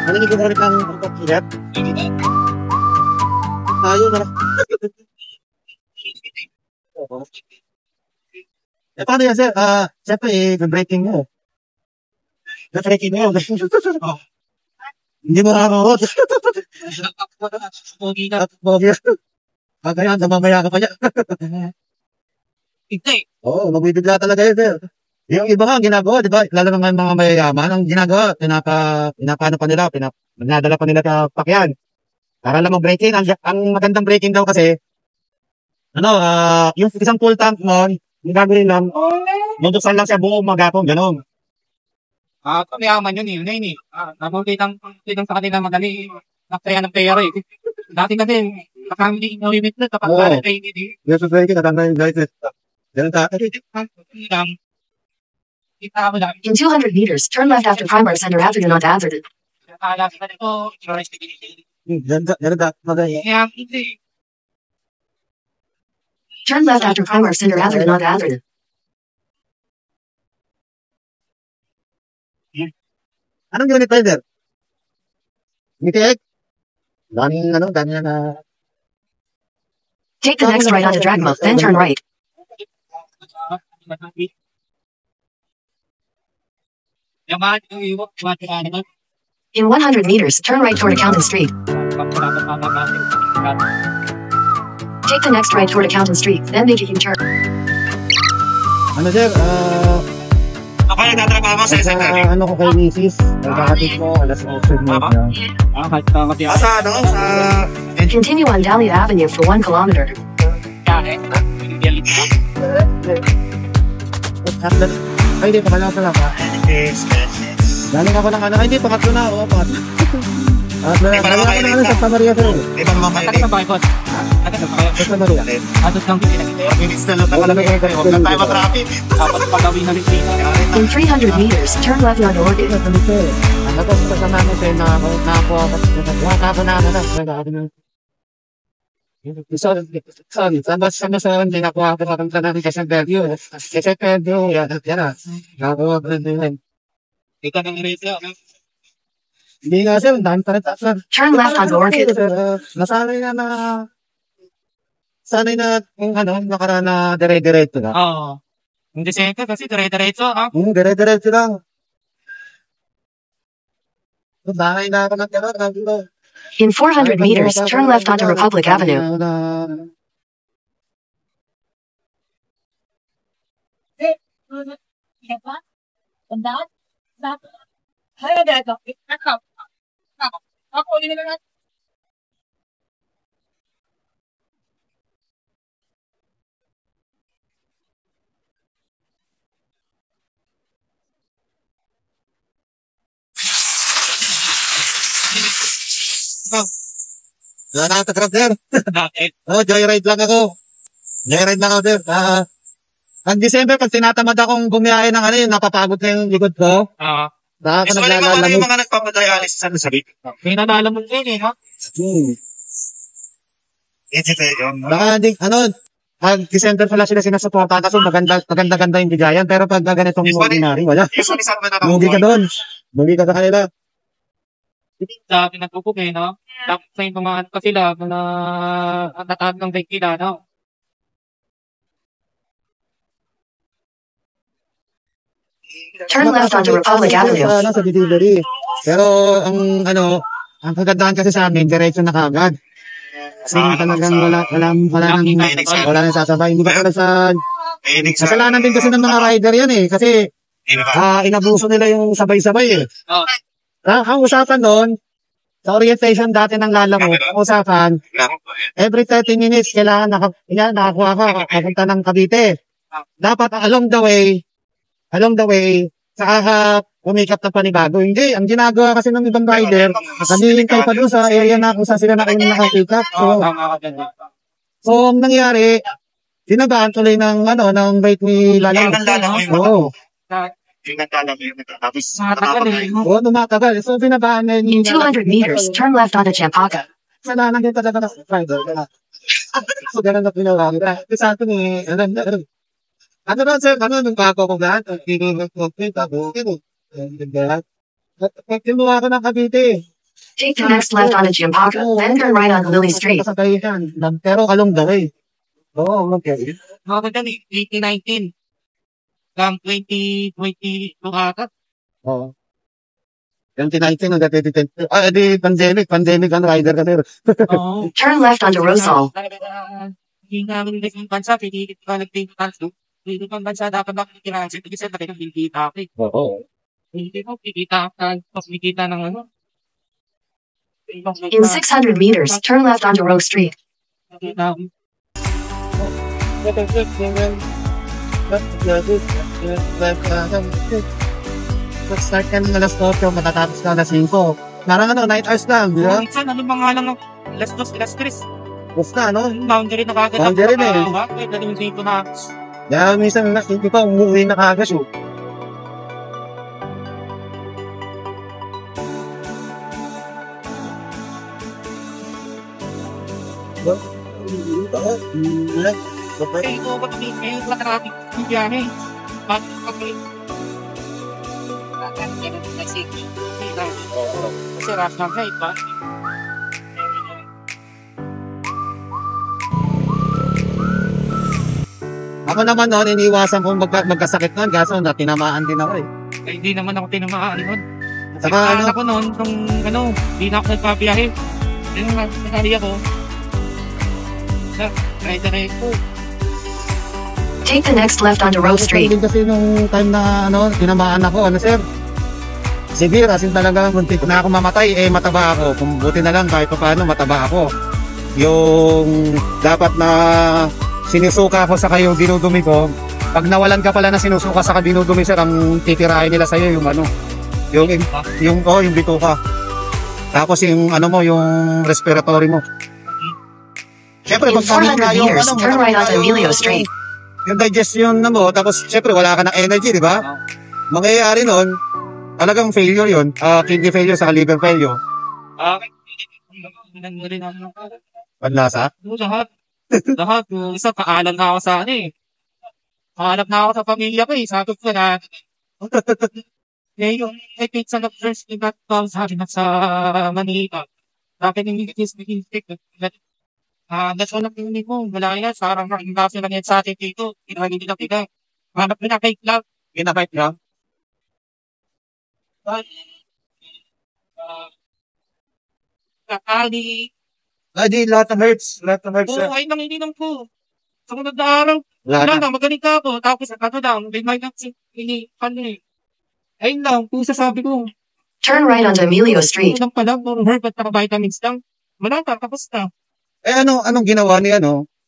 Narinig ko ulit ng pagkakilat. Tayo na. Eh, paano yan, sir? Siyempre, breaking mo. Breaking mo. Hindi mo nakakot. Pogi na. Kaya, namamaya ka pa niya. Hindi. Oo, magbibigla talaga yun, sir. Yung iba nga, ang ginagawa, di ba? Lalo ng mga mayayaman, ang ginagawa, pinapano pa nila, pinadala pa nila sa pakyan. Para lang mag-break-in. Ang magandang break-in daw kasi, yung isang full tank mo, yung gagawin lang, bubuksan lang siya buong magapong, gano'n. Mayaman yun eh. Yun eh. Nakukitang sa kanila madali. Nakaya ng pera eh. Dati kasi, nakamili yung limit na kapag para kayo hindi. Yes, sir, kinatanda yung guys. Ganun ta. In 200 meters, turn left after Primary Center Atherton onto Atherton. Ganun ta. Turn left after Primary Center Atherton onto Atherton. Anong unit pa yun, sir? Ngitiek? Daming na... Take the next right onto Dragma, then turn right. In 100 meters, turn right toward Accountant Street. Take the next right toward Accountant Street, then make a U-turn. Ano, sir? Ako yung natrabaho sa SMR. Ano ko kay Mrs. Nagkakatid mo, alas 8 mo. Continue on Dahlia Avenue for 1 kilometer. Ay, hindi, pangalawang ka lang ha. Galing ako ng ay, hindi, pangatlo na. Oo, pangatlo. Galing ako ng Santa Maria, sir. Iba naman kayo. Taga sa Baybot. Santa Maria. Atos lang din. Minutes na lang tayo. Huwag lang tayo matrapid. Tapos pagawin na rin dito. In 300 meters, turn left onto Orchid. Ano po, kasama mo sa'yo na ako na. Sorry, sama sa hindi nakuha ko papunta namin kasi Bellevue. Kasi Bellevue, yan na. Nakuha ko rin. Ito ng radio. Hindi nga sir, dahil pa rin. Turn left onto Orchid. Nasanay yung nakaraan na dire-diretso na. Oo. Hindi siyempre kasi dire-diretso. Dire-diretso lang. Sanay na ako ng gano'n. In 400 meters, turn left onto Republic Avenue. Nakakatrap, sir. Joyride lang ako. Sir. Ang December, pag tinatamad akong bumiyahe ng yung napapagod na yung likod ko. So, wala yung mga nagpapadialysis sa sabi. Pinadala mo din ha? Pag December pala sila sinasuporta kasi maganda yung bigayan, pero pag ganitong ordinary, wala. Hindi ka doon. Hindi ka sa kanila. Dami nagpupug no? Tapos sa yung mga pa sila, natawag ng bike nila, no? Turn left onto Republic Avenue. Sa delivery. Pero, ang kagandahan kasi sa amin, diretso na kagad. Kasi talagang wala nang sasabay. Hindi ka pala sa... Kasalanan din kasi ng mga rider yan eh. Kasi, inabuso nila yung sabay-sabay eh. Ang usapan doon, sa orientation dati ng lala mo, ang usapan, every 30 minutes, kailangan nakakuha ka, kapunta ng Cavite. Dapat along the way, saka umikap na panibago. Hindi, ang ginagawa kasi ng ibang rider, naglilingkay pa doon sa area na kung saan sila nakakita. So, ang nangyari, sinabaan tuloy ng rate ni lala mo. Oo. Tumatagal. So, binabaan na In 200 meters, turn left onto Champaca. Salanan din talaga ng rider. So, ganun na pinawa. Sa akin sir, nung kako ko lahat, Kinuha ko ng Cavite. Take the next left onto Jiampaka, then turn right onto Lily Street. Kasabay yan. Pero along the way. Oo, okay. Mga dyan, 2019. Hanggang 2022 ata. Oo. 2019 hanggang 2020. Di pandemic rider kasi. Oo. Turn left onto Rosal. Hindi namin naging bansa, pinigit ka nagting tanso. Hindi pang bansa, dapat nakikiraan siya. Kasi sa tayo hindi ako. Oo. Hindi ko, kikita ka, tapos kikita ng ano. In 600 meters, turn left onto Rogue Street. Start ka ng alas 8, matatapos ka alas 5. Parang 9 hours lang, di ba? Minsan, ano mga lang ng alas 2, alas 3. Basta, Boundary na kagad. Boundary na eh. Bakit? Daling dito na. Kaya minsan, hindi pa umuwi na kagad yun. Eh, ito, ba't may traffic yung biyahe? Bakit kapit? Kasi rush na ride ba? Ako naman noon, iniiwasan kong magkasakit noon, kaso tinamaan din ako eh. Eh, hindi naman ako tinamaan nun. Saka ano, Ako noon, kung hindi na ako nagpabiyahe. Yung nakali ako. Ride ko. Take the next left onto Rogue Street. Kasi nung time na tinamaan ako, sir? Severe, as in talaga, muntik na ako mamatay, mataba ako. Kung buti na lang, kahit pa paano, mataba ako. Yung dapat na sinusuka ko sa kayo, dinudumi ko, pag nawalan ka pala na sinusuka sa dinudumi, sir, ang titirahin nila sa'yo yung yung bituka. Tapos yung yung respiratory mo. Siyempre, In 400 meters, turn right onto Emilio Street. Yung digestion na mo, tapos siyempre wala ka ng energy, di ba? Mangyayari nun, talagang failure yun. Kidney failure sa liver failure. Panlasa? Lahat. Lahat. Isa, paalam na ako sa Paalam na ako sa pamilya ko Sabi ko na, yung pizza na first ibat ko sabi na sa Manila. Bakit hindi nag-stick? That's all ang pinig mo. Wala yan. Parang nakikita lang yan sa atin dito. Hindi nila kita. Hanap mo na kay Club. Ginabait lang. Kakali. Di, lahat ng hurts. Lahat ng hurts. Oo, ay nanginom ko. Sa mga araw. Wala na, magaling ka ako. Tapos lang, may mic up ayun lang, kung sasabi ko. Turn right onto Emilio Street. Lang pala, herb at vitamins lang. Wala ka, tapos na. Anong ginawa ni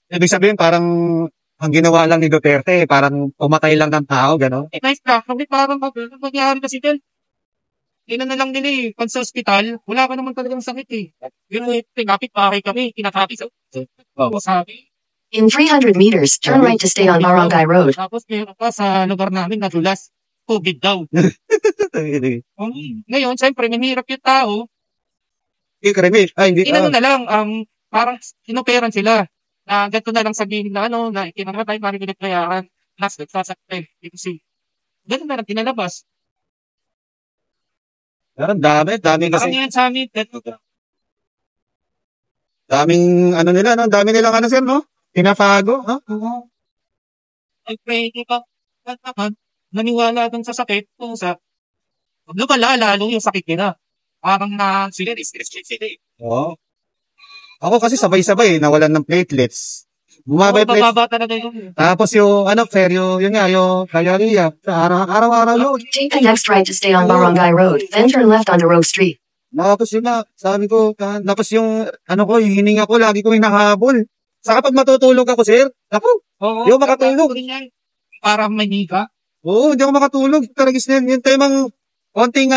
Ibig sabihin parang ang ginawa lang ni Duterte, parang pumatay lang ng tao, gano'n? Nice ka. Kasi parang magyari kasi din. Ina na lang nila Pag sa ospital, wala ka naman talagang sakit Yung pinapit pare kami, kinakapit sabi. In 300 meters, turn right to stay on Barangay Road. Tapos meron pa sa lugar namin nadulas. COVID daw. Ngayon, siyempre, mahirap yung tao. Hindi. Inano na lang, parang inoperan sila. Ganito na lang sabihin na na kinamatay, parang pinagkayaran. Last, nagsasakit. Kasi, ganito na lang tinalabas. Pero dami kasi. Ang yan sa amin, Daming dami nilang sir, no? Pinapago, ha? Pray ka, naniwala dun sa sakit, lumala lalo yung sakit nila. Parang sila, stress sila Oo. Ako kasi sabay-sabay, nawalan ng platelets. Bumaba yung platelets. Bababa talaga yun. Tapos yung, yun nga, yung diarrhea. Araw-araw yun. Take the next right to stay on Barangay Road, then turn left onto Rogue Street. Tapos yun nga, sabi ko, tapos yung, yung hininga ko, lagi ko hinahabol. Sa kapag matutulog ako, sir, hindi ako makatulog. Para maniga. Oo, hindi ako makatulog. Taragis na yun. Yung temang, konting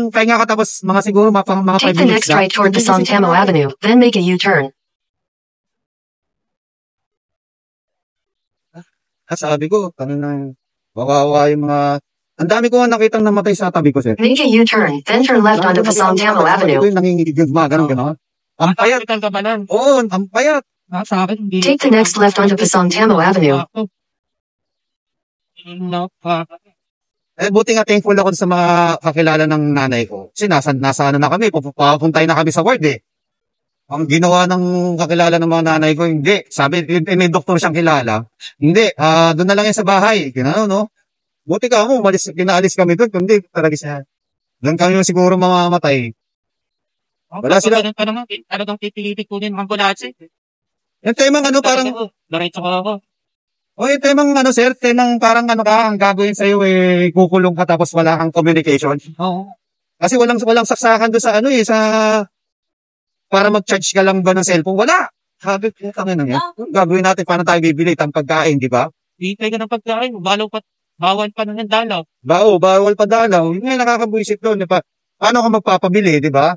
pahinga ka tapos mga siguro mga 5 minutes. Take the next right toward Pasong Tamo Avenue, then make a U-turn. Sabi ko, wawawa yung mga, ang dami ko nga nakitang namatay sa tabi ko, sir. Make a U-turn, then turn left onto Pasong Tamo Avenue. Nanginginig yung mga ganun. Ang payat. Oo, ang payat. Sa akin, hindi. Take the next left onto Pasong Tamo Avenue. buti nga thankful ako sa mga kakilala ng nanay ko. Kasi nasa ano na kami, papuntay na kami sa ward eh. Ang ginawa ng kakilala ng mga nanay ko, hindi. Sabi, may doktor siyang kilala. Hindi, doon na lang yan sa bahay. Ginano, no? Buti ka mo, pinaalis kami doon. Kundi, talaga siya. Doon kami siguro mamamatay. Wala sila. Talagang pipilitin ko din ang ambulansya. Yung temang ano, parang, Diretso ka ako. yung temang ano, sir, temang parang ano ka, ang gagawin sa'yo eh, kukulong ka tapos wala kang communication. Oo. Kasi walang saksakan doon sa ano eh, sa, para mag-charge ka lang ba ng cellphone? Wala! Sabi ko, kami na yan. Gagawin natin, paano tayo bibili ng pagkain, di ba? Bibigay ka ng pagkain, bawal pa ng dalaw. Bawal pa dalaw. Yun nga nakakabuisit doon, di ba? Paano ka magpapabili, di ba?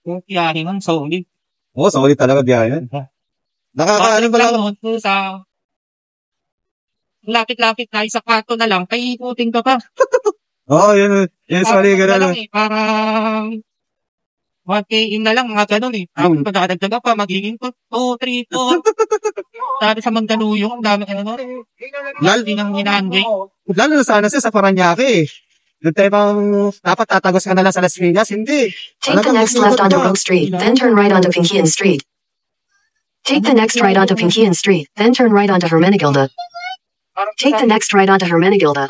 Kung kiyahin ang solid. Oo, solid talaga biyahe yan. Nakakaano ba lang? Sa lapit-lapit na isa kwarto na lang, kaya ikutin ka pa. Oo, yun, sorry, gano'n. Parang 1K in na lang, mga ganun eh. Tapos pagkakadagdaga pa, magiging 2, 3, 4. Dati sa Mandaluyong, ang dami ka na rin. Lalo din ang hinahangay. Lalo na sana sa Paranaque eh. Yung temang dapat tatagos ka na lang sa Las Vegas, hindi. Take the next left onto Rogue Street, then turn right onto Pinkian Street. Take the next right onto Pinkian Street, then turn right onto Hermenegilda. Take the next right onto Hermenegilda.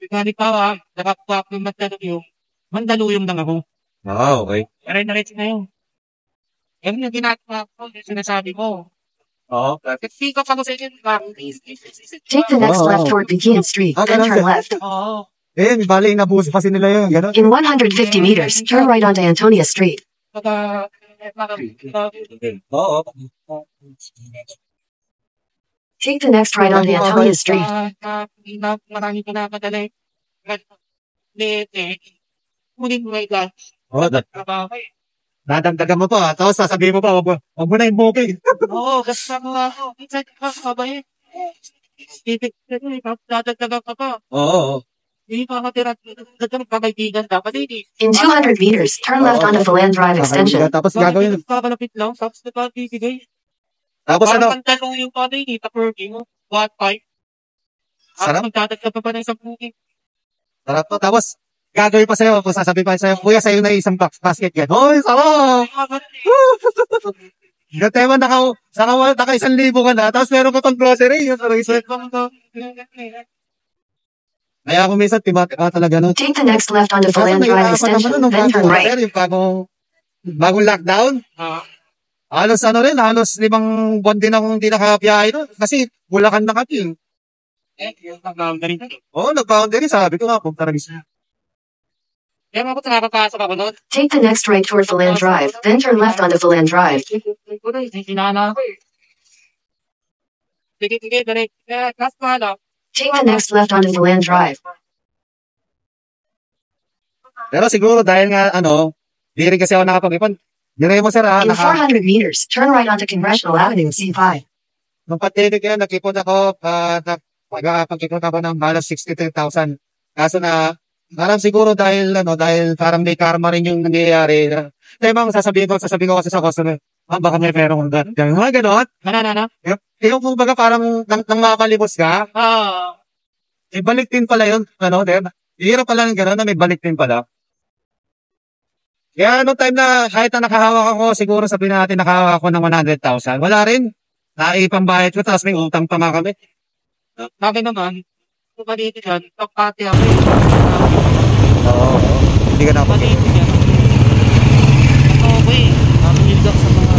Galing pa, nakakuha ko yung Mandaluyong lang ako. Okay. Narin-narin na yun. Yan yung ginagawa ko, yung sinasabi ko. Oo. Pick up ako sa inyo. Take the next left toward Pinkian Street, then turn left. Oo. Bali, inabuso kasi nila yun. Ganon. In 150 meters, turn right onto Antonia Street. Oo. Take the next right onto Antonia Street. Marami ko na kadalay. Kunin mo ito. Oo, dadagdagan mo pa. Tapos sasabihin mo pa, wag mo na yung booking. Oo, kasi ako ako. Minsan ka, kabay. Dadagdagan ka pa. Oo. Hindi pa matira. Dadagdagan kaibigan dapat hindi. In 200 meters, turn left onto Philan Drive Extension. Tapos gagawin. Kakalapit lang, tapos nagpapibigay. Tapos ano? Parang tanong yung panay, ta-perking mo. 1.5. Sarap. Magdadagdag pa na isang booking. Sarap to. Tapos, gagawin pa sa'yo. Kung sasabihin pa sa'yo, kuya, sa'yo na isang basket yan. Hoy, sarap! Yung tema, naka 1,000 ka na, tapos meron ka pang grocery. Yung sarap isa. Kaya kung minsan, talaga, no? Take the next left onto Philan Drive Extension, then turn right. Yung bagong lockdown. Halos halos 5 buwan din akong hindi nakabiyahe doon. Kasi Bulacan na kami. Yung nag-boundary. Oo, nag-boundary. Sabi ko nga, punta na bisa. Kaya mga po nakapasok ako doon. Take the next right toward Philan Drive, then turn left onto Philan Drive. Sinana ako eh. Sige, direct. Last pala. Take the next left onto Philan Drive. Pero siguro dahil nga, di rin kasi ako nakapag-ipon. Dire mo, sir, In 400 meters, turn right onto Congressional Avenue, C5. Nung pandemic yan, nag-ipon ako, pag-ipon ako ng halos 63,000. Kaso na, parang siguro dahil parang may karma rin yung nangyayari. Temang sasabihin ko kasi sa customer, baka may pera kong gano'n. Mga gano'n. Yung kung baga parang nang makalimos ka, balik din pala yun. Hirap pala ng gano'n na may balik din pala. Kaya noong time na kahit na nakahawak ako, siguro sabihin natin nakahawak ako ng 100,000. Wala rin. Naipambayad ko, tapos may utang pa nga kami. Sabi naman, kung maliit yan, pagpati ako eh. Oo. Hindi ka dapat. Maliit yan. Okay. Mamulig ako sa mga...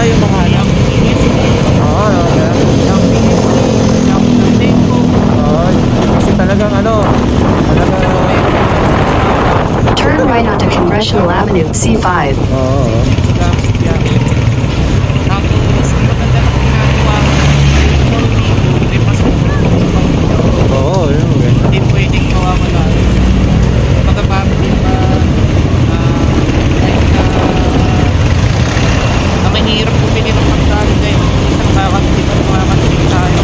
Yung mga Yung kasi talagang Turn right onto Congressional Avenue, C5. Hindi pwedeng mawawala. Pagkapapit nakahirap bumili ng pagkain kayo. Nakakabili ng mga katilig tayo.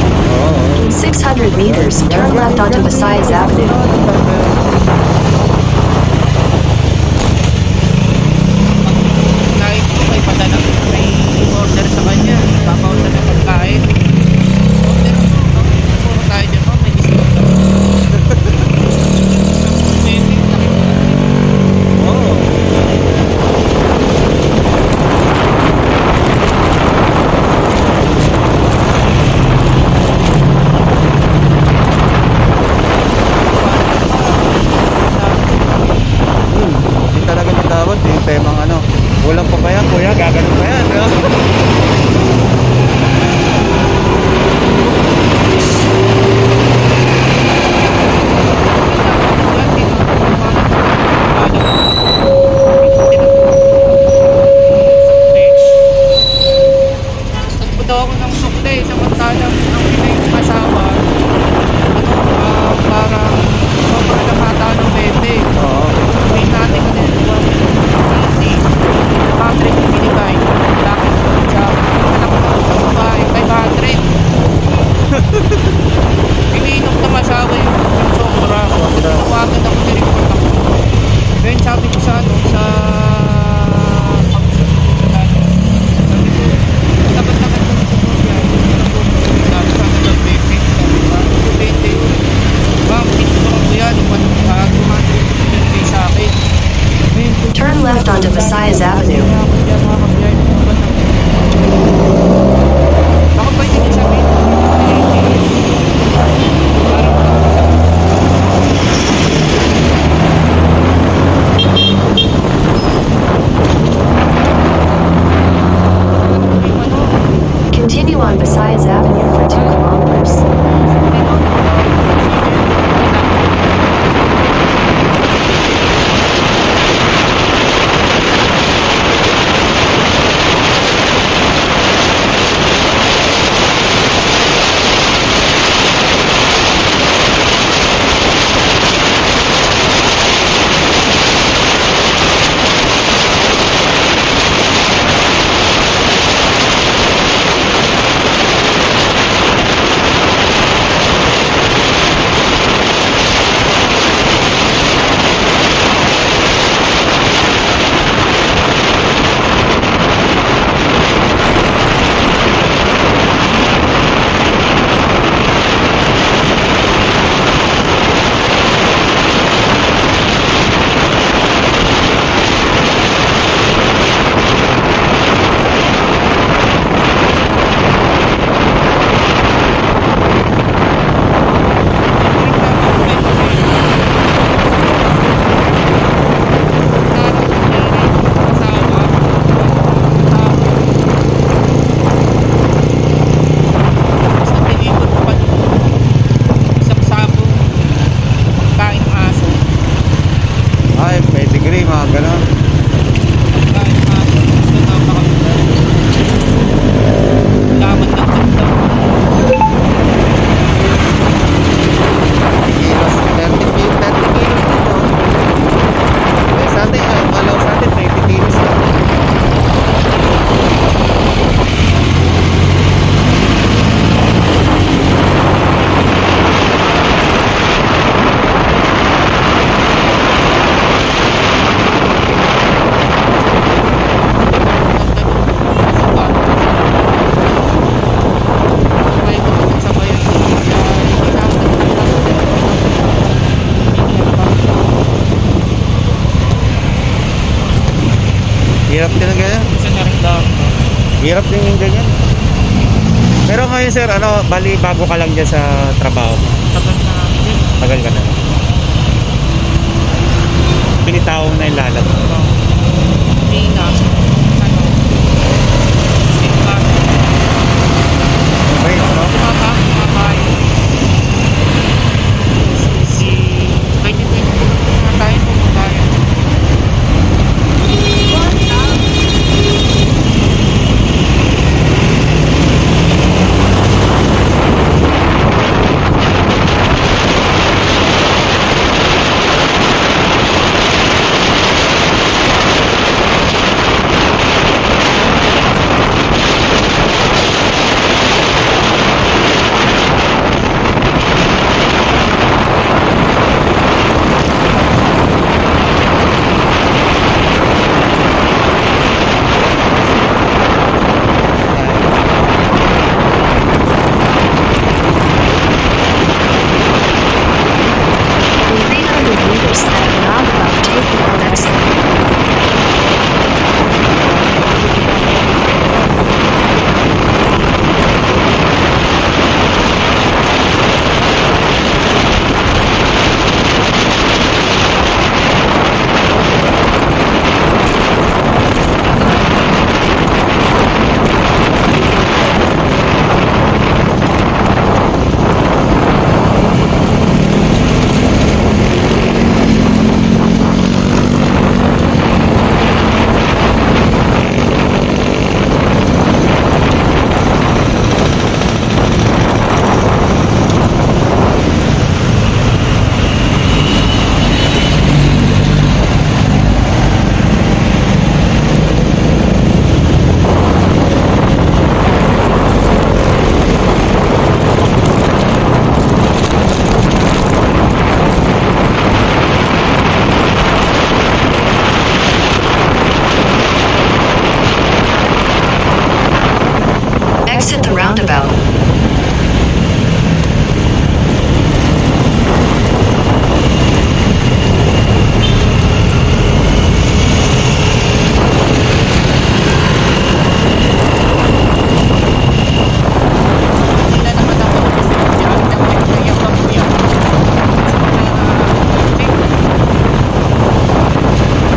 In 600 meters, turn left onto Visayas Avenue. Gaganon pa yan, no? Nagpunta ako ng sukle, samantalang ang pinay ng asawa, parang sobrang nakata ng 20. Oo. May natin ko din, 150, 100 yung binigay. Laki siya, anak ko sa babae, 500. Piniinom na masawa yung sobra. Tawagan ako, nireport ako. Then sabi ko sa dapat naman kung ito yan, sabi ng baby, bang, pinituro ko yan, tumagay sa akin. Turn left onto Visayas Avenue. Ako ba hindi sabihin? Parang Continue on Visayas Avenue for 2 kilometers. Hirap din ang ganyan. isa na rin lang. Hirap din yung ganyan. Pero ngayon sir, bali bago ka lang dyan sa trabaho. Tagal na din. Tagal ka na. Pinitawang na yung lalat. Hindi na. Simba. Okay, ano? Kumabay. Pwede na tayo kumabay. Exit the roundabout. Hindi na naman ako kasi ang nagtagtagyan pa po yan.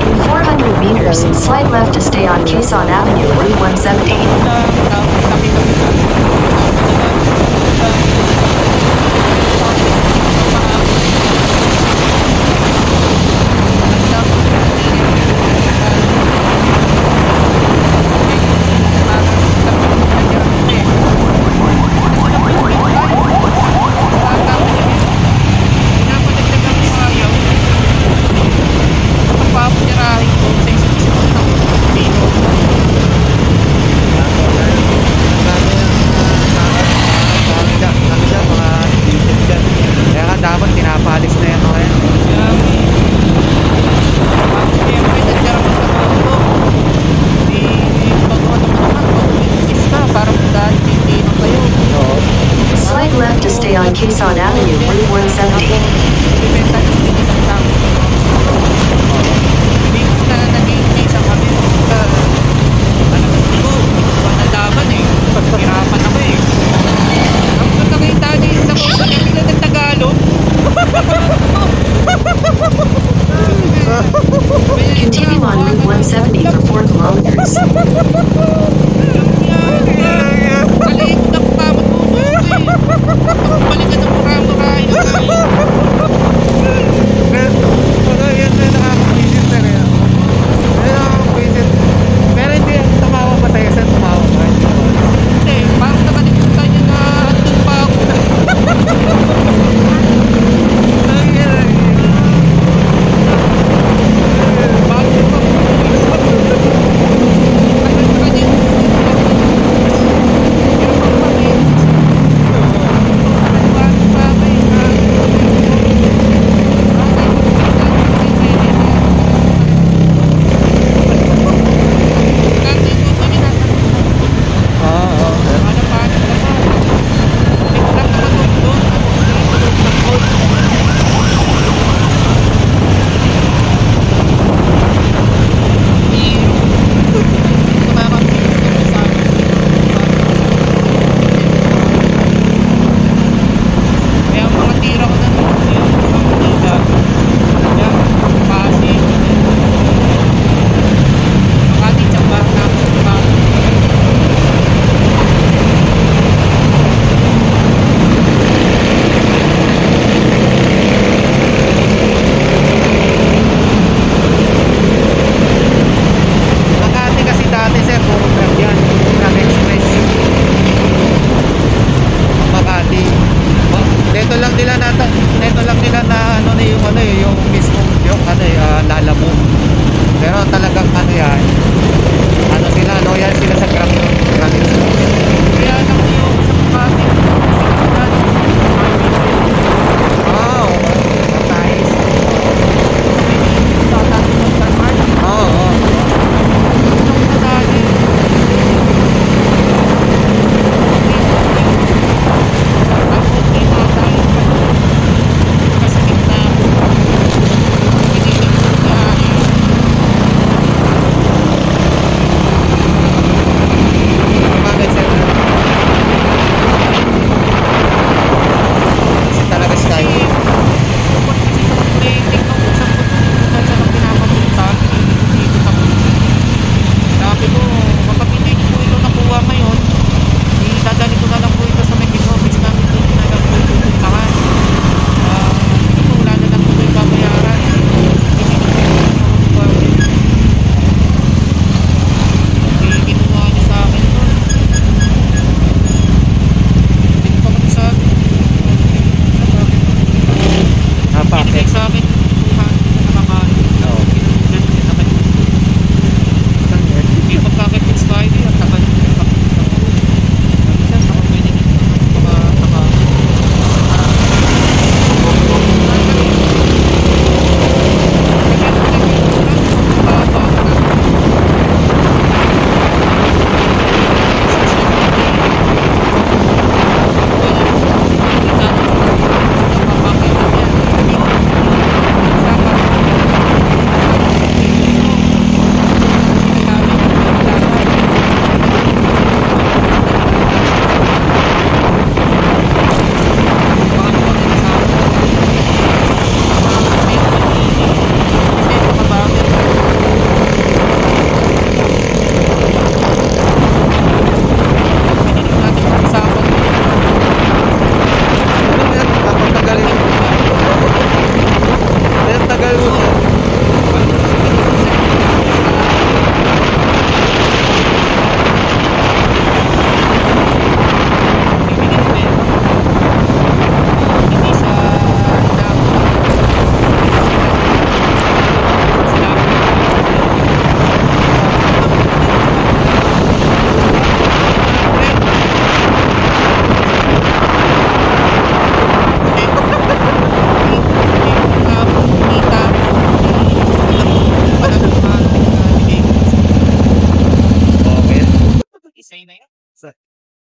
In 400 meters, slide left to stay on Quezon Avenue, Route 170. Kaya nga dapat pinapalis na yan mga yan. Oo. Slide left to stay on Quezon Avenue, Route 170. Hirapan ako eh. Ang gusto nakita niyo sa kung saan ng Tagalog. Continue on Route 170 for 4 kilometers. Maliit na pamot mo eh. Balikan ng mura-murahin na tayo. Yan na nakakapwisit na rin. Pero hindi tumawa pa sa'yo. Saan tumawa pa? Hindi, parang nakalimutan niya na andun pa ako. Bago pa.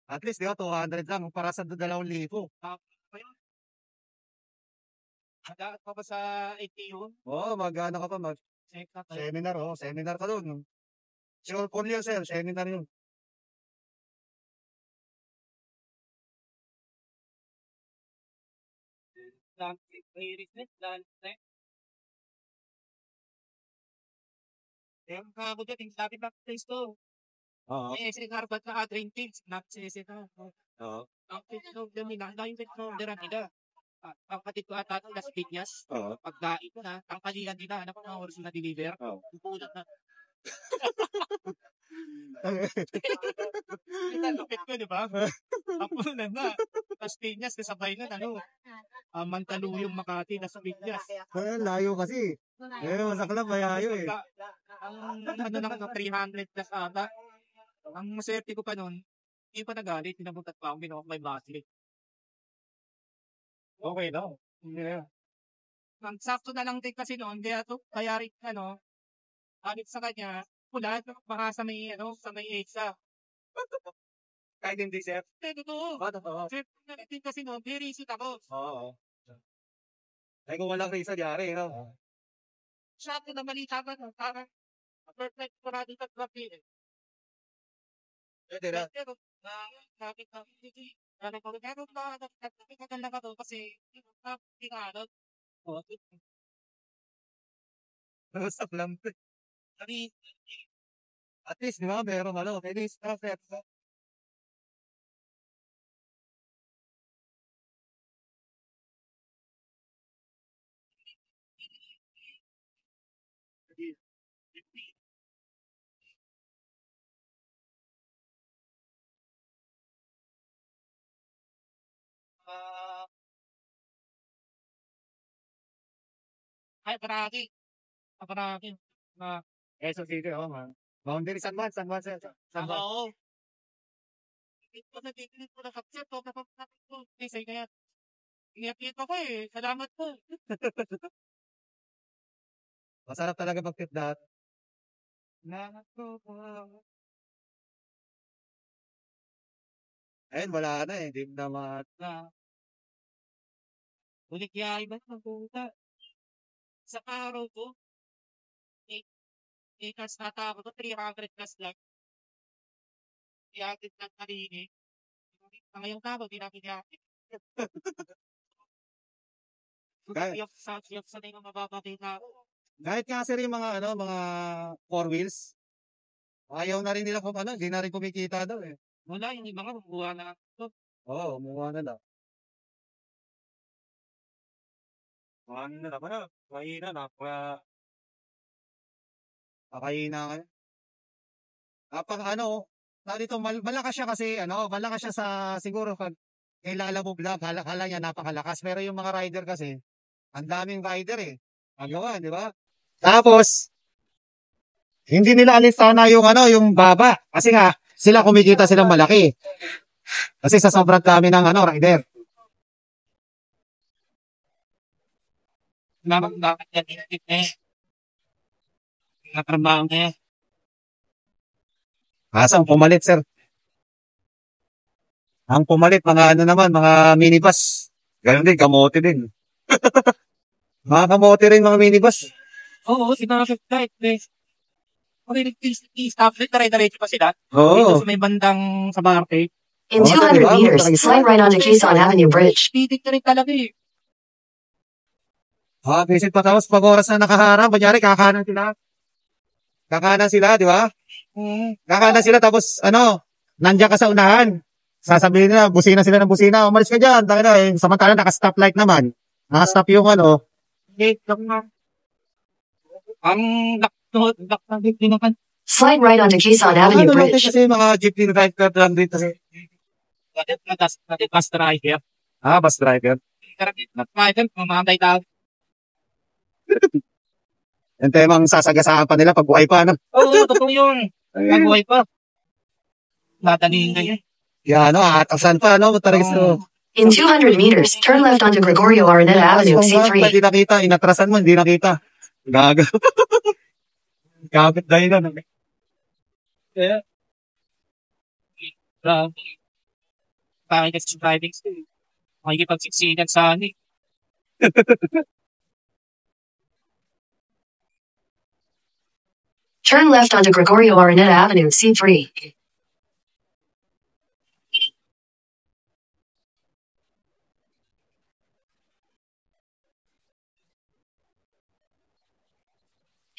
At least, di ba, 200 lang para sa 2,000. Mag-aat pa ba sa ATU? Oo, mag-ano ka pa, Check na tayo. seminar, seminar ka doon. Sure, for you, sir, seminar yun. Yung ako dyan, sabi back place to. Oo. Eh, si Harvard na drain teams, nagsisi na. Oo. Ang pinag nila, na yung pinag nila. Ang kapatid ko ata ng Las Piñas, Oo. pagdaing ko na, ang kanilang nila, ano pa mga oras na deliver, Oo. pupunat na. Lupit ko, di ba? Ang punan na. Las Piñas, kasabay na, Mantaluyong Makati, Las Piñas. Layo kasi. Masaklap, mayayo eh. Ang lang, 300 plus ata. Ang maswerte ko pa nun, hindi pa nagalit, pinabutat pa akong binuha may basket. Okay daw. Yeah. Ang sakto na lang din kasi noon, kaya rin, alit sa kanya, pula, baka sa may, sa may EXA. Kahit hindi, sir. Totoo. Totoo. Sir, naritin kasi noon, very suit ako. Oo. Ay, kung walang risa, diari, no? Sakto na malita ka, parang perfect para dito at rapid. Pwede na. Pero, nakit na, hindi, pero nagkaganda ka to kasi, hindi ka, Stop lang. At least, di ba, meron at least, perfect. Ay, paragi. Quezon City, man. Boundary, San Juan, sir. San Juan. Oo. Nagkikilit ko na kapsir, napapapapit ko. Say na yan. Ingat ako salamat po. Masarap talaga mag-fit-dat. Ayun, wala na eh. Hindi na Ulit kaya iba na puta. Sa araw ko, 8 hours nata ako to, 300 plus lang. 300 lang kanini. Ngayong tao, di namin yakit. Yung sa nang mababati na ako. kahit nga sir yung mga 4 wheels, ayaw na rin nila kung hindi na rin kumikita daw eh. Wala, yung iba nga, bubuha na ako. Oo, umuha na lang. Na naman na. Mahina na. Kakahina ka. Dito, malakas siya kasi, malakas siya siguro pag kilala mo vlog, kala niya napakalakas. Pero yung mga rider kasi, ang daming rider eh. Magawa, di ba? Tapos, hindi nila alis sana yung baba. Kasi nga, sila kumikita silang malaki. Kasi sa sobrang dami ng rider. Bakit yan inakit Natrabaho na yan. Ang pumalit, sir. Ang pumalit, mga mga minibus. Ganun din, kamote din. Mga kamote rin, mga minibus. Oo, sinasag kahit okay, nag-stop, diretso pa sila. Oo. Dito sa may bandang sa Marte. In 200 meters, slide right onto Quezon Avenue Bridge. Pitik na rin talaga Visit pa tapos pag oras na nakaharap, kunyari kakanan sila. Kakanan sila, di ba? Kakanan sila tapos nandiyan ka sa unahan. Sasabihin nila, busina sila ng busina. Umalis ka dyan. Samantala naka-stop light naman. Naka-stop yung Late lang na. Ang lock na dito naman. Slide right onto Quezon Avenue Bridge. Kasi mga jeepney driver lang dito. Bus driver. Bus driver. Driver, mamamatay tao. Yung temang sasagasaan pa nila pag buhay pa, Oo, totoo yun. Pag buhay pa. Natalihin na yun. Atasan pa, Mataris to. In 200 meters, turn left onto Gregorio Araneta Avenue, C3. Hindi nakita, inatrasan mo, hindi nakita. Gaga. Kapit dahil na. Kaya, grabe. Bakit kasi sa driving school? Makikipagsiksikan sa ano eh. Turn left onto Gregorio Araneta Avenue, C3.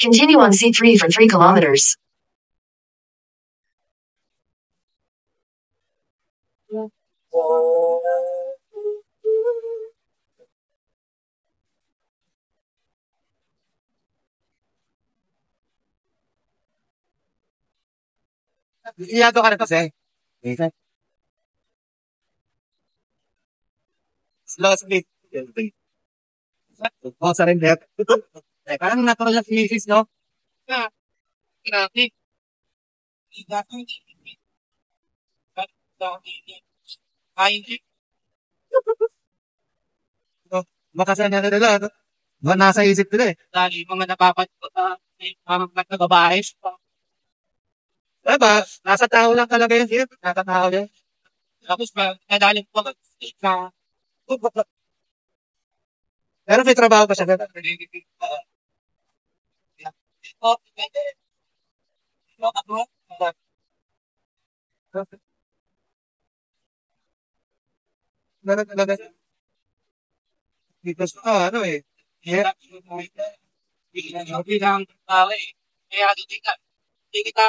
Continue on C3 for 3 kilometers. Iyado ka na kasi. Okay. Slow speed. Oh, surrender. Parang natural na species, no? Grabe. Ay, Makasan na nila, no? Nasa isip nila eh. dali mga napapanood mga babae. Diba? Nasa tao lang talaga yun. Sino? Nasa tao yan. Tapos nadali ko sa Pero may trabaho pa siya. Ganun talaga. Dito sa ano eh. Yeah. bilang tao eh. Kaya hindi kita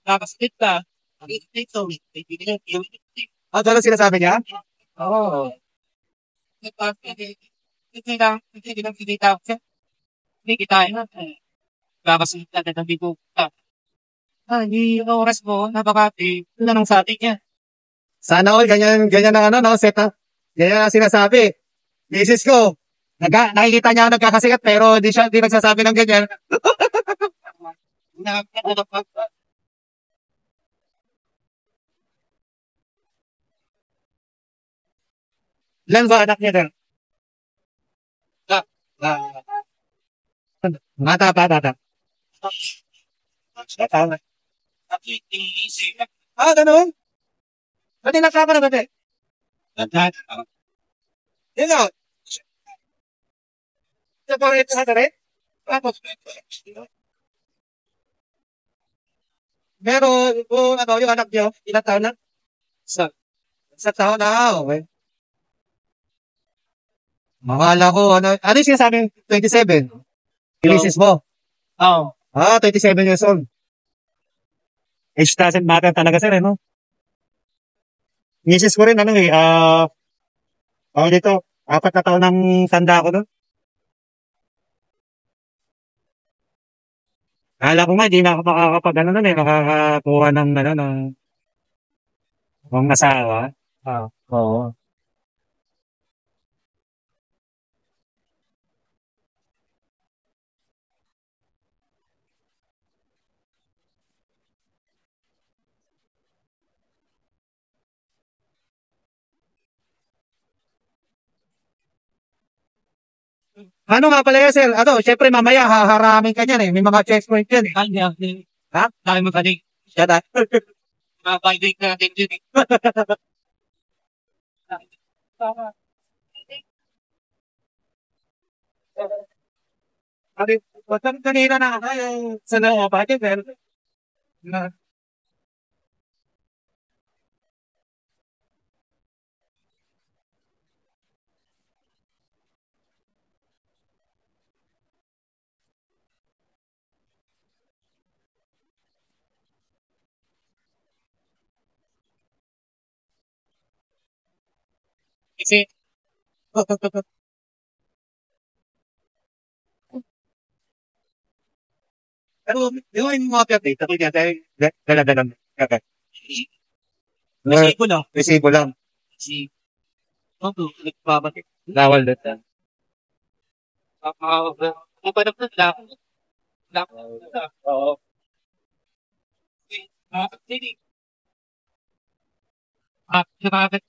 nakastit ka. Dito, Ah, talagang sinasabi niya? Oo. Hindi kita kakasunod na tatabi ko. Hindi yung oras mo, napakati, tanong sa atin yan. Sana all, ganyan ang ano, no, setup. Ganyan ang sinasabi. Misis ko, nakikita niya ako nagkakasikat pero di nagsasabi ng ganyan. Ilan ba anak niya doon? Mata pa, tata. Tama. Ah, ganun? Pati nakaka na ba, te? Yun o. Sa pang ito sa rin? Tapos, pero, kung ano, yung anak niyo, ilang taon na? Sa taon na, okay. Makala ko, ano yung sinasabi? 27? Misis mo? Oo. Ah, 27 years old. Age doesn't matter talaga sir, no? Misis ko rin, ano eh, dito, 4 na taon ng tanda ko doon. Kala ko nga, di na ako makakapag, ano nun eh, makakakuha ng, ano, ng asawa. Ah, oo. Ano nga pala yan, sir? Ano, syempre mamaya haharamin ka niyan eh. May mga checkpoint yan eh. Ha? Dahil mo kanig, Yan ah. mabalik natin dun eh. Sabi, wag kanina na ako yung sa nakapatid, pero na, Kasi, pero yung mga update, tapos yan, dahil dala-dala. Okay. resibo lang. Resibo lang. Si, nagbabatik. Lawal doon. Mapanap na lang. Oo. Hindi. Nakakit.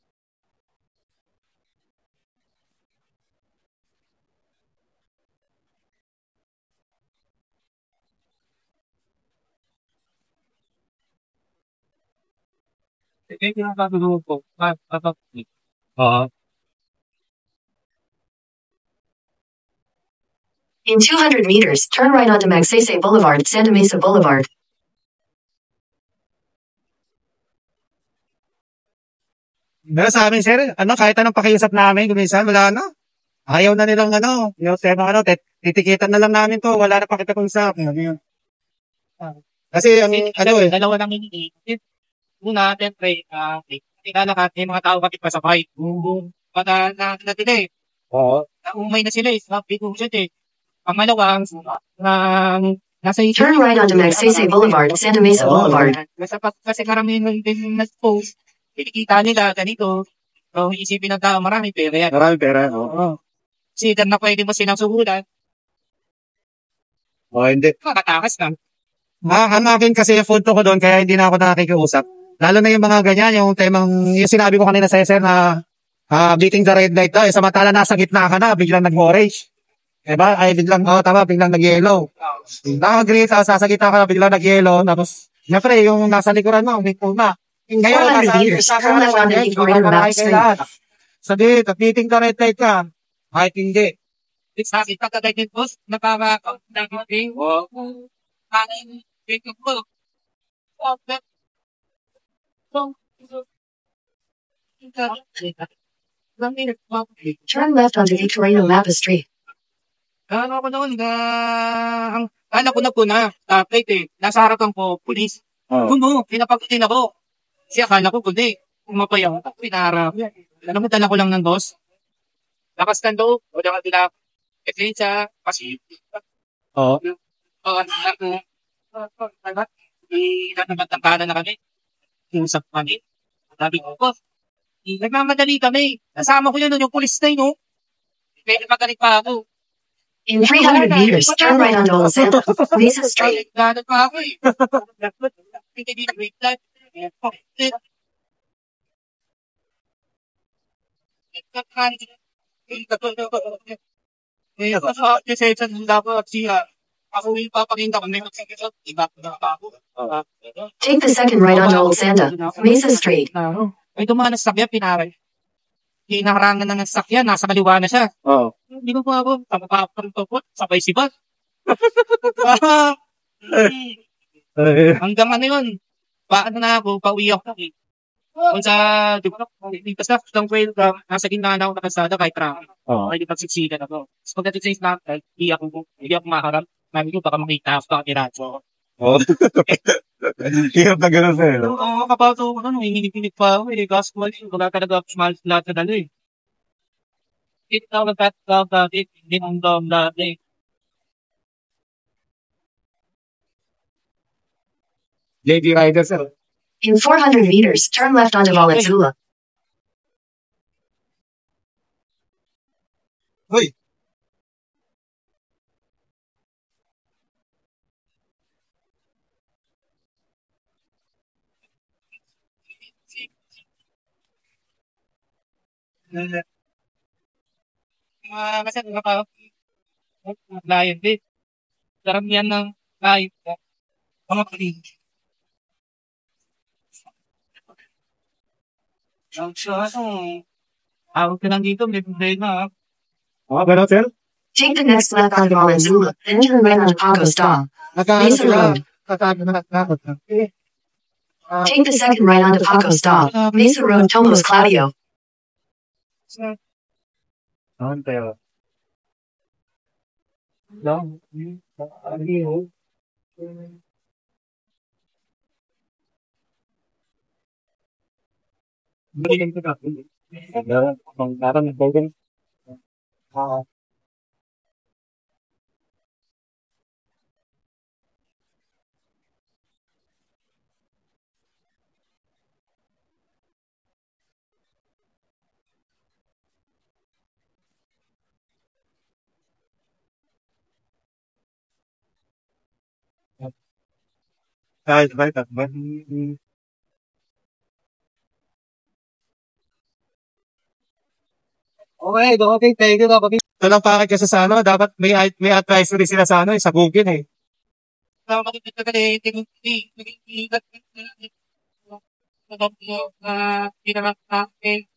Ito yung pinakatulog ko. Oo. In 200 meters, turn right onto Magsaysay Boulevard, Santa Mesa Boulevard. Pero sa amin, sir, kahit anong pakiusap namin, kuminsan, wala na. Ayaw na nilang, yung tema, titikitan na lang namin to, wala na pakipag-usap. Kasi, Dalawa lang hindi. Una, siyempre, tinalakat yung mga tao kapit pasabay. Pata natin eh. Oo. Umay na sila eh. Sabi ko siya eh. Pangalawa, nasa Turn right onto Magsaysay Boulevard, Santa Mesa Boulevard. Kasi karamihan din na-post, kinikita nila ganito. So, isipin ng tao, marami pera yan. Marami pera, oo. Kasi na pwede mo silang suhulan, O, hindi. makatakas lang. Hanapin kasi yung punto ko doon, kaya hindi na ako nakikiusap. Lalo na yung mga ganyan, yung yung sinabi ko kanina sa sir na beating the red light daw, samantala nasa gitna ka na, biglang nag-orange. Diba? Ay, biglang nag-yellow. Naka-green, sa gitna ka na, biglang nag-yellow, tapos, syempre, yung nasa likuran mo, may puma. Ngayon, 400 meters, turn left onto Victoria Map Street. Sabi, beating the red light ka. Kahit hindi. Sa akin, pagkagay din post, nakaka-account na yung kanin, Facebook mo. Turn left onto Victoria Map Street. Ano ko noon, anak ko na po na, tapos nasa harapan ko, pulis. Pinapagkutin ako. Kasi akala ko, kundi, umapayaw, pinaharap. Alam mo, dala ko lang ng boss. Lakas ng loob, o lang nila, sa kasi, Oo. Natangkala na kami. Usap kami. Sabi ko, nagmamadali kami. Nasama ko yun, yung pulis na yun, no? Pwede magaling pa ako. In 300 meters, turn right onto Santa Mesa Street. Ganun pa ako eh. Hindi na wait time. Kasi sa dapat siya, ako yung papakita ko, may magsagisot, iba na ako. Take the second right onto Old Santa Mesa Street. May dumaan na sakyan, pinaray. Hinaharangan na ng sakyan, nasa kaliwa na siya. Oo. Hindi ko pa ako, sabay sibat. Hanggang ano yun, paano na ako, pauwi ako. Kung sa, di ba, lipas na, ng trail, nasa gitna na ako nakasada kahit traffic. Oo. Ay, di pagsiksikan ako. Tapos pagdating sa snapchat, hindi ako maharap. Mami ko, baka makita ako, baka kiratso. Oo. Hirap na gano'n sa'yo. Oo, kapato, hinipilit pa ako eh. Gas ko, wala talaga smash lahat na dalo eh. Hindi na ako nagtatawag dati, hindi nang dam dati. Lady Rider, sir. In 400 meters, turn left onto Valenzuela. Hoy! Kasi layon din. Karamihan ng layon ko. Mga palig. Awag ka lang dito, may problema. Gano'n, sir? Take the next left onto Valenzuela, then turn right onto Paco Stop. Mesa Road. Take the second right onto Paco Stop. Mesa Road, Tomos Claudio. Saan tayo? Okay, thank you. Ito lang pakit kasi sa dapat may advisory sila sa sa Google eh. pinangat natin.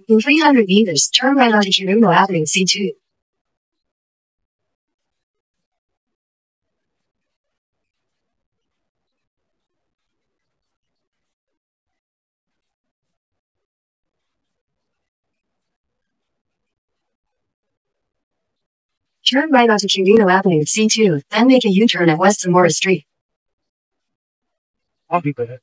In 300 meters, turn right onto Kiruno Avenue C2. Turn right onto Kiruno Avenue C2, then make a U-turn at West Zamora Street. Sabi ko na.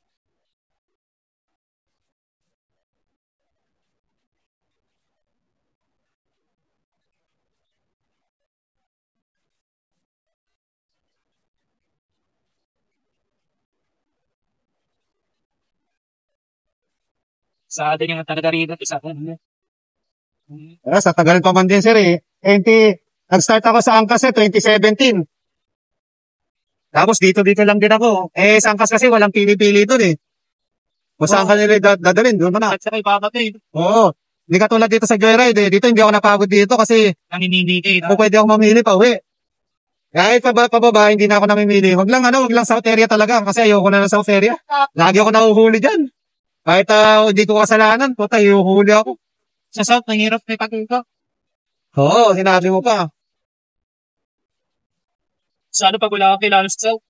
Sa atin yung talaga rin at isa ko. Sa tagal pa man din, sir, eh. Nag-start ako sa Angkas, 2017. Tapos dito lang din ako. Sa Angkas kasi walang pili-pili doon, eh. Kung saan ka nila dadalhin, doon mo na. At saka ibabatid. Oo. Hindi katulad dito sa Joyride, eh. Dito hindi ako napagod dito kasi Naninindi kung pwede ako mamili pa uwi. Kahit pababa, hindi na ako namimili. Wag lang South area talaga kasi ayoko na ng South area. Lagi ako nahuhuli dyan. Kahit hindi ko kasalanan, puta, hihuhuli ako. Sa South, nahirap may pagkaka. Oo, sinabi mo pa. Sa ano pag wala kang kilala sa South?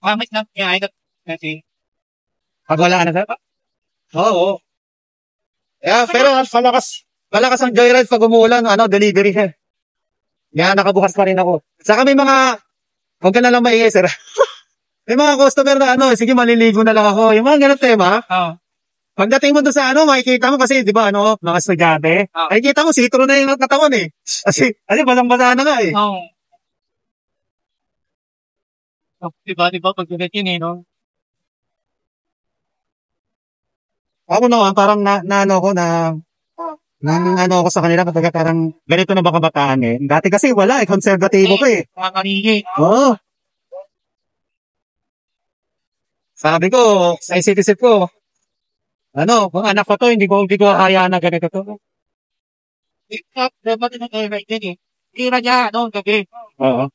Pangit na. Kaya ay kasi. Pag wala na, sir? Oo. Pero malakas ang Joyride pag umuulan, delivery siya. Kaya nakabukas pa rin ako. Saka may huwag ka na lang maingay, sir. May mga customer na sige, maliligo na lang ako. Yung mga ganun tema. Oo. Pagdating mo doon sa makikita mo kasi, di ba, mga estudyante, makikita mo, sitro na yung katawan, eh. Kasi balang-bala na nga, eh. Oo. Diba, pag yun eh, no? Ako naman, parang ano ako sa kanila kapag parang ganito na ba kabataan, eh. Dati kasi wala, konservatibo ko, eh. Makakarigi. Oo. Sabi ko, sa isip-isip ko, kung anak ko to, hindi ko kaya na ganito to. Dapat na kayo right din eh. Tira niya, gabi. Oo.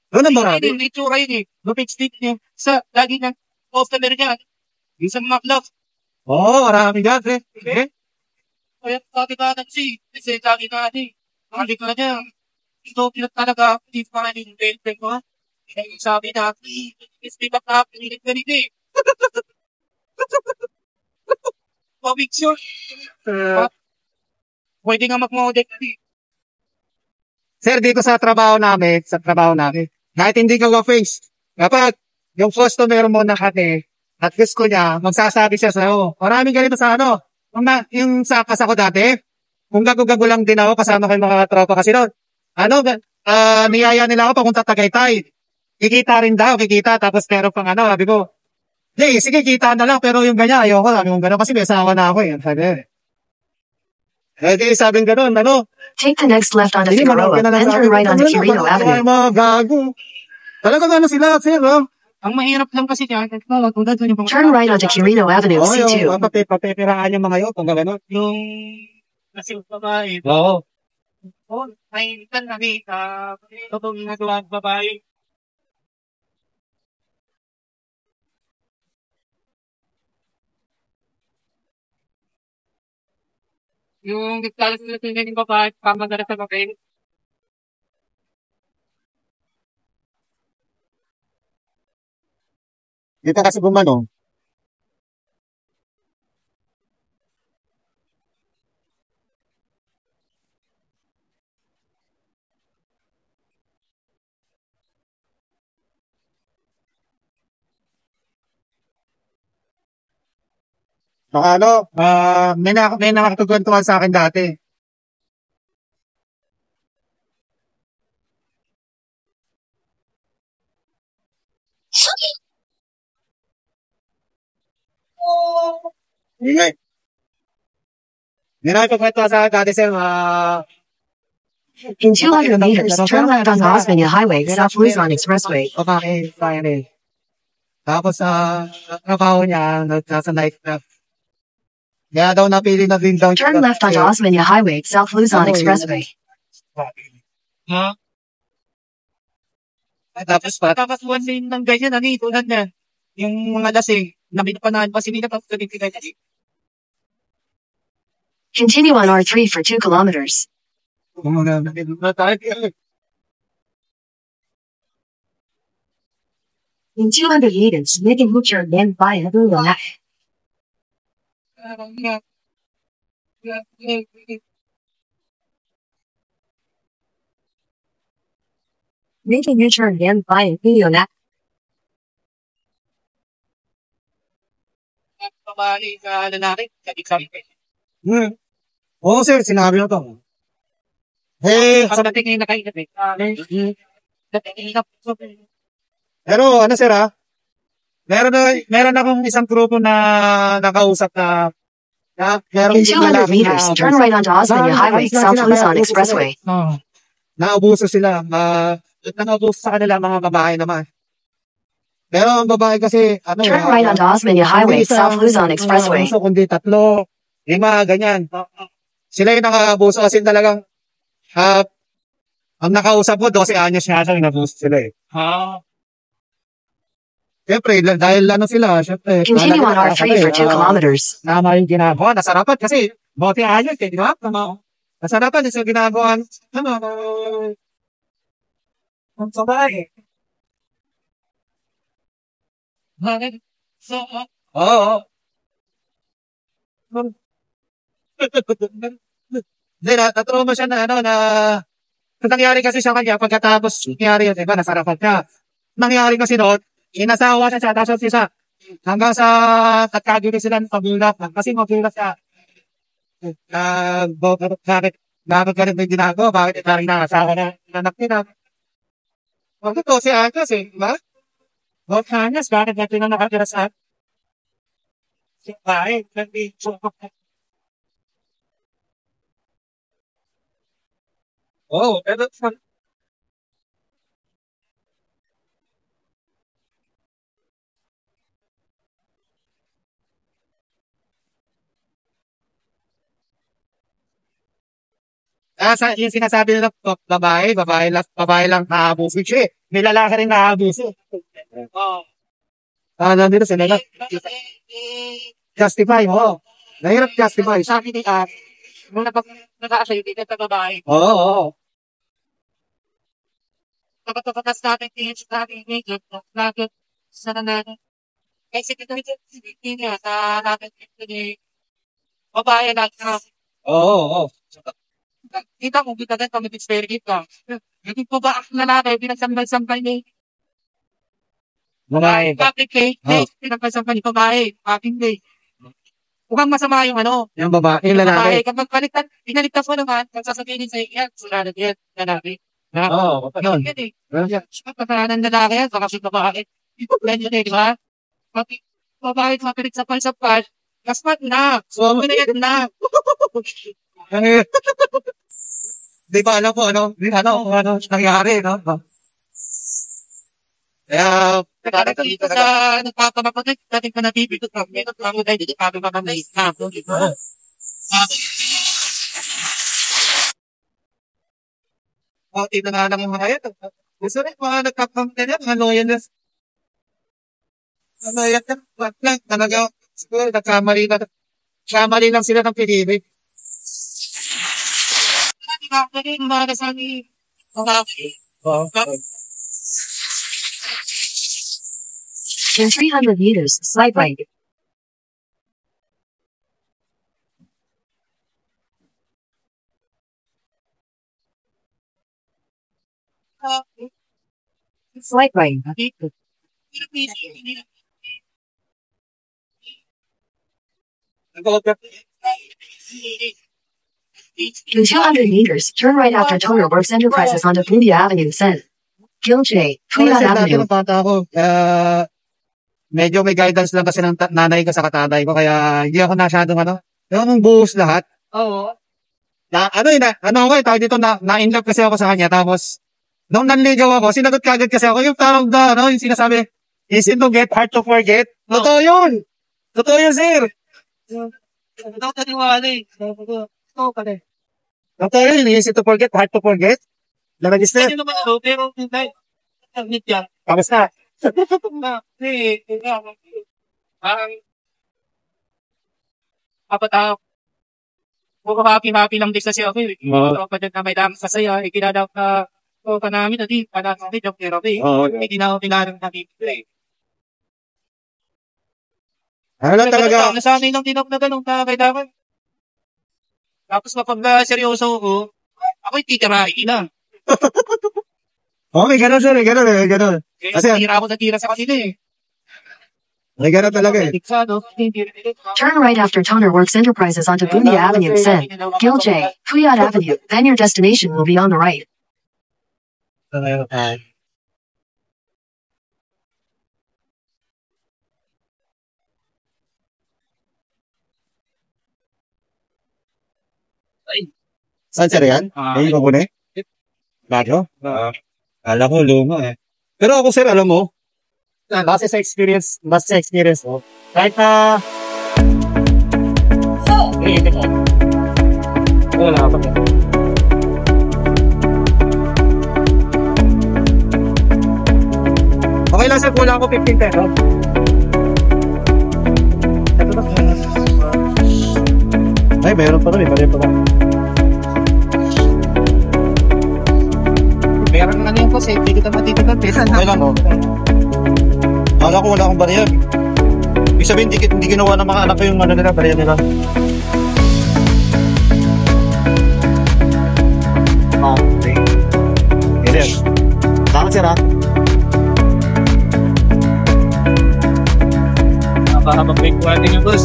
Doon ang marami. May tsura yun eh. Lupit stick niya. Sa, lagi ng customer niya. Yung sa mga club. Oo, marami dyan, eh. Kaya, kati ka kasi. Kasi kati ka niya. ito, pinag talaga, hindi pa nga yung girlfriend ko, ha? Sabi na, please, di ba ka, pinilit na rin eh. Pabig siya. Pwede nga mag-model eh. Sir, dito sa trabaho namin, kahit hindi ka face, kapag yung customer mo na kate, at gusto niya, magsasabi siya sa'yo. Maraming ganito sa ano, yung sa kas ako dati, kung gago-gago lang din ako, kasama ko yung mga tropa kasi doon. Niyaya nila ako papunta Tagaytay. Kikita rin daw, tapos meron pang ano, sabi ko, hey, sige, kita na lang, pero yung ganyan, ayoko, sabi ko gano'n, kasi may asawa na ako eh. Sabi gano'n, ano, Take the next left onto Figueroa, then turn right onto Quirino Avenue. Mga gago. Talagang ano sila, sir, no? Ang mahirap lang kasi niya, Turn right onto Quirino Avenue, C2. Papipiraan yung mga yun, kung gano'n. yung kasi babae, Oo. may tan na rin, totoong nagawa ng babae. Yung nagtalas nila sila ng babae, pamagara sa babae. Dito kasi bumano. Baka ano, may nakakagwentuhan sa akin dati. Ingay. May nakakagwentuhan sa akin dati, sir, In 200 meters, turn left onto Osmeña Highway, South Luzon Expressway. babae, fire. Tapos trabaho niya, nasa night na. Kaya daw napili na din daw. Turn left onto Osmeña Highway, South Luzon Expressway. Ha? Tapos one lane ng ganyan, ano yung tulad na, yung mga lasing, nabinapanaan pa sila tapos nabibigay na. Continue on R3 for 2 kilometers. In 200 meters, make a U-turn, then by Hadula. Make a U-turn, then by Hadula. Babae sa lalaki, sabi ko. Oo, sir, sinabi ko to. Sa dating na kayo, dating na Pero ano, sir, meron akong isang grupo na nakausap na In 200 meters, turn right onto Osmeña Highway, South Luzon Expressway. Naubuso sila. Naubuso sa kanila mga babae naman. Pero ang babae kasi, Turn right onto Osmeña Highway, South Luzon Expressway. Kundi 3, 5, ganyan. Sila yung nakaabuso kasi talagang, ang nakausap ko, 12 anyos yata yung nabuso sila eh. Siyempre, dahil sila, siyempre. Continue on R3 for 2 kilometers. Nama yung ginagawa, nasarapan kasi, 12 anyos eh, di ba? Nasarapan yung ginagawa, ang sabay. Oo. Hindi, natrauma siya na nangyari kasi siya kanya, pagkatapos nangyari yun, diba, nasarapan siya. Nangyari kasi noon, inasawa siya, tapos siya, hanggang sa katkagili sila ng pagulat, kasi magulat siya. Bakit ganit may ginagawa, bakit ito rin nakasawa na anak nila. Bakit to si Agnes eh, diba? Bakit Agnes, bakit natin na nakatira sa si Bae, pero yung sinasabi nila, babae lang naabuso siya eh. May lalaki rin naabuso. Nandito sila na. Justify, oo. Nahirap justify. Sabi ni nung nag-aasayo dito sa babae. Oo. Kapag natin tingin sa ating major, natin sa natin. Kasi kita hindi niya sa natin ni babae natin. Oo. Kita mo, kita din kami experiment ka. Hindi po ba ang lalaki, pinagsambay-sambay ni Babae. public day, pinagsambay ni babae, public day. Mukhang masama yung ano, Yung babae, yung lalaki. kapag pinaligtas mo naman, magsasabihin sa iyo, sulanad yan, lalaki. Oo, yun. Yan eh. Kasalanan ng lalaki yan, saka si babae. Yan yun eh, di ba? Babae, mapinig-sapal-sapal, kaspat na. So, yan na. Di ba alam po ano nangyari, no? Kaya, Dito sa nagpapapagod, dating ka nabibigod ka, may nagpapagod tayo, dito pa ka na isang, di ba? Tito na lang yung mga yan. Gusto rin mga nagkakampanya niya, mga loyalist. Ano yan, wag lang, talaga, siguro nagkamali lang sila ng pinili. Hindi mga kasami, In 300 meters, slight right. Slight right. In 200 meters, turn right after Toner Works Enterprises onto Puya Avenue, Sen. Gilche, Puya Avenue. Bata ako, medyo may guidance lang kasi ng nanay ko sa katatay ko, kaya hindi ako masyadong yung buhos lahat. Oo. Tawag dito, na-inlove kasi ako sa kanya, tapos, nung nanligaw ako, sinagot kagad kasi ako, yung parang yung sinasabi, easy to get, hard to forget. Totoo yun, sir. Ito taniwala eh. Ito pala eh. Totoo yun, easy to forget, hard to forget. Nag-register. Hindi naman ito, pero hindi. Naglit yan. Kamusta? Parang kapag puro happy lang din kasi ako eh. Kapag na may dami sasaya, ikinadap na pa namin na di, panasang joke therapy. Hindi na ako tinarang nakikita eh. Ano talaga? Nasanay lang tinap na ganun na kailangan. Tapos kapag seryoso ko, ako'y titirahin na. Okay, gano'n sir, gano'n. Kasi tira ako na tira sa kanila eh. May gano'n talaga eh. Turn right after Toner Works Enterprises onto Puya Avenue, Sen. Gilche, Puyat Avenue. Then your destination will be on the right. Saan sir yan? Ay, kukunin? Bago? Alam ko, luma eh. Pero ako sir, alam mo, base sa experience mo, kahit na... Wala ka pa. Okay lang sir, wala ako 15 pero. Ay, mayroon pa rin, mayroon pa rin. Meron na yun kasi, hindi kita matitipan. Okay lang, no? Akala ko wala akong barya. Ibig sabihin, hindi ginawa ng mga anak ko yung nila, barya nila. Okay. Yes. Salamat sir, ha? Para mag-break natin yung boss.